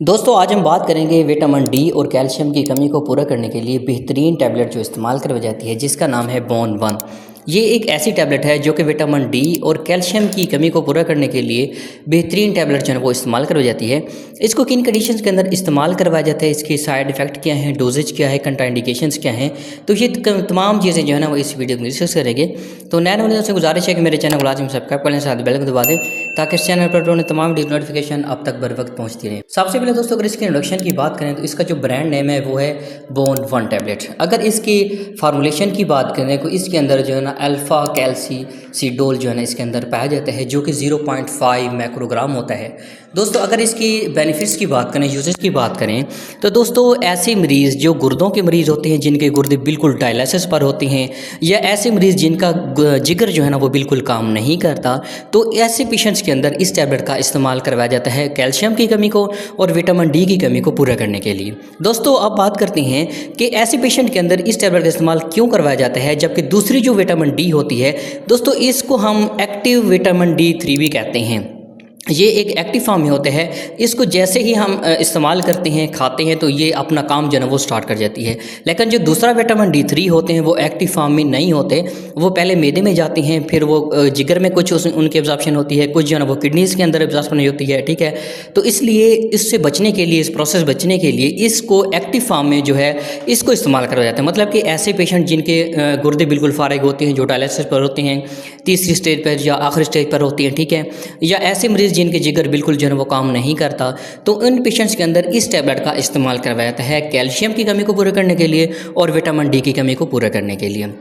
दोस्तों आज हम बात करेंगे विटामिन डी और कैल्शियम की कमी को पूरा करने के लिए बेहतरीन टैबलेट जो इस्तेमाल करवाई जाती है, जिसका नाम है बोन वन। ये एक ऐसी टैबलेट है जो कि विटामिन डी और कैल्शियम की कमी को पूरा करने के लिए बेहतरीन टैबलेट जो है वो इस्तेमाल करवाई जाती है। इसको किन कंडीशंस के अंदर इस्तेमाल करवाया जाता है, इसके साइड इफ़ेक्ट क्या हैं, डोजेज क्या है, कंट्राइंडिकेशंस क्या हैं, तो ये तमाम चीज़ें जो है ना वो इस वीडियो में डिस्कस करेंगे। तो नए वाले दोस्तों से गुजारिश है कि मेरे चैनल को लाजमी सब्सक्राइब कर लें, साथ बेल को दबा दें ताकि इस चैनल पर रोने तमाम नोटिफिकेशन अब तक बर वक्त पहुँचती रहे। सबसे पहले दोस्तों अगर इसके इंट्रोडक्शन की बात करें तो इसका जो ब्रांड नेम है वो है बोन वन टैबलेट। अगर इसकी फार्मूलेशन की बात करें तो इसके अंदर जो है ना अल्फ़ा कैल्सीसिडोल जो है ना इसके अंदर पाया जाता है, जो कि 0.5 माइक्रोग्राम होता है। दोस्तों अगर इसकी बेनिफिट्स की बात करें, यूजेस की बात करें तो दोस्तों ऐसे मरीज़ जो गुर्दों के मरीज़ होते हैं, जिनके गुर्दे बिल्कुल डायलिसिस पर होते हैं, या ऐसे मरीज़ जिनका जिगर जो है ना वो बिल्कुल काम नहीं करता, तो ऐसे पेशेंट्स के अंदर इस टैबलेट का इस्तेमाल करवाया जाता है कैल्शियम की कमी को और विटामिन डी की कमी को पूरा करने के लिए। दोस्तों अब बात करते हैं कि ऐसे पेशेंट के अंदर इस टैबलेट का इस्तेमाल क्यों करवाया जाता है, जबकि दूसरी जो विटामिन डी होती है दोस्तों इसको हम एक्टिव विटामिन D3 भी कहते हैं। ये एक एक्टिव फॉर्म में होते हैं। इसको जैसे ही हम इस्तेमाल करते हैं, खाते हैं, तो ये अपना काम जो है वो स्टार्ट कर जाती है। लेकिन जो दूसरा विटामिन D3 होते हैं वो एक्टिव फॉर्म में नहीं होते, वो पहले मैदे में जाते हैं, फिर वो जिगर में कुछ उनकी एब्जॉर्प्शन होती है, कुछ जो है ना वो किडनीज़ के अंदर एब्जॉर्प्शन होती है, ठीक है। तो इसलिए इससे बचने के लिए, इस प्रोसेस बचने के लिए इसको एक्टिव फॉर्म में जो है इसको इस्तेमाल करवाया जाता है। मतलब कि ऐसे पेशेंट जिनके गुर्दे बिल्कुल फारिग होते हैं, जो डायलिसिस पर होते हैं, तीसरी स्टेज पर या आखिरी स्टेज पर होती हैं, ठीक है, या ऐसे मरीज़ जिनके जिगर बिल्कुल जो है वो काम नहीं करता, तो उन पेशेंट्स के अंदर इस टैबलेट का इस्तेमाल करवाया जाता है कैल्शियम की कमी को पूरा करने के लिए और विटामिन डी की कमी को पूरा करने के लिए।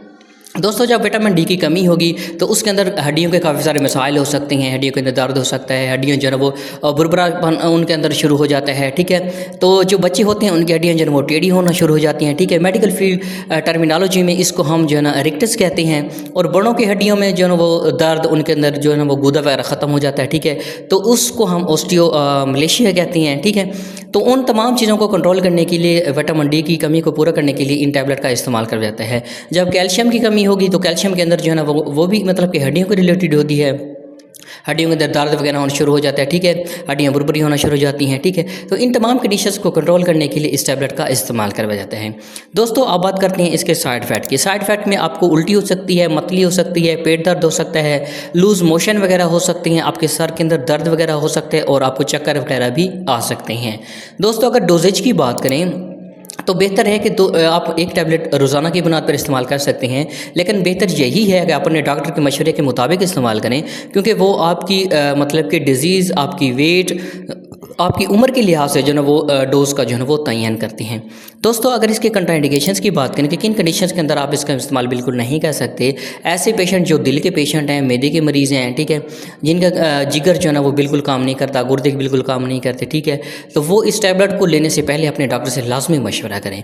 दोस्तों जब विटामिन डी की कमी होगी तो उसके अंदर हड्डियों के काफ़ी सारे मसाइल हो सकते हैं, हड्डियों के अंदर दर्द हो सकता है, हड्डियाँ जो है वो बुरबुरापन उनके अंदर शुरू हो जाता है, ठीक है। तो जो बच्चे होते हैं उनकी हड्डियाँ जो है वो टेढ़ी होना शुरू हो जाती हैं, ठीक है। मेडिकल फील्ड टर्मिनोलॉजी में इसको हम जो है ना रिक्टस कहते हैं। और बड़ों की हड्डियों में जो है ना वो दर्द, उनके अंदर जो है ना वो गूदा वगैरह ख़त्म हो जाता है, ठीक है, तो उसको हम ऑस्टियो मलेशिया कहते हैं, ठीक है। तो उन तमाम चीज़ों को कंट्रोल करने के लिए, विटामिन डी की कमी को पूरा करने के लिए इन टैबलेट का इस्तेमाल कर जाता है। जब कैल्शियम की कमी होगी तो कैल्शियम के अंदर जो है ना वो भी मतलब कि हड्डियों के रिलेटेड होती है, हड्डियों के अंदर दर्द वगैरह होना शुरू हो जाता है, ठीक है, हड्डियाँ बुरबुरी होना शुरू हो जाती हैं, ठीक है। तो इन तमाम कंडीशंस को कंट्रोल करने के लिए इस टैबलेट का इस्तेमाल करवाया जाता है। दोस्तों अब बात करते हैं इसके साइड इफेक्ट की। साइड इफेक्ट में आपको उल्टी हो सकती है, मतली हो सकती है, पेट दर्द हो सकता है, लूज़ मोशन वगैरह हो सकती हैं, आपके सर के अंदर दर्द वगैरह हो सकते हैं और आपको चक्कर वगैरह भी आ सकते हैं। दोस्तों अगर डोजेज की बात करें तो बेहतर है कि आप एक टैबलेट रोज़ाना की बुनियाद पर इस्तेमाल कर सकते हैं, लेकिन बेहतर यही है कि आप अपने डॉक्टर के मशवरे के मुताबिक इस्तेमाल करें, क्योंकि वो आपकी मतलब कि डिज़ीज़, आपकी वेट, आपकी उम्र के लिहाज से जो है वो डोज़ का जो है वो तयन करती हैं। दोस्तों अगर इसके कंट्राइंडिकेशंस की बात करें कि किन कंडीशंस के अंदर आप इसका इस्तेमाल बिल्कुल नहीं कर सकते, ऐसे पेशेंट जो दिल के पेशेंट हैं, मैदे के मरीज़ हैं, ठीक है, जिनका जिगर जो है ना वो बिल्कुल काम नहीं करता, गुर्दे बिल्कुल काम नहीं करते, ठीक है, तो वो इस टैबलेट को लेने से पहले अपने डॉक्टर से लाजमी मशवरा करें।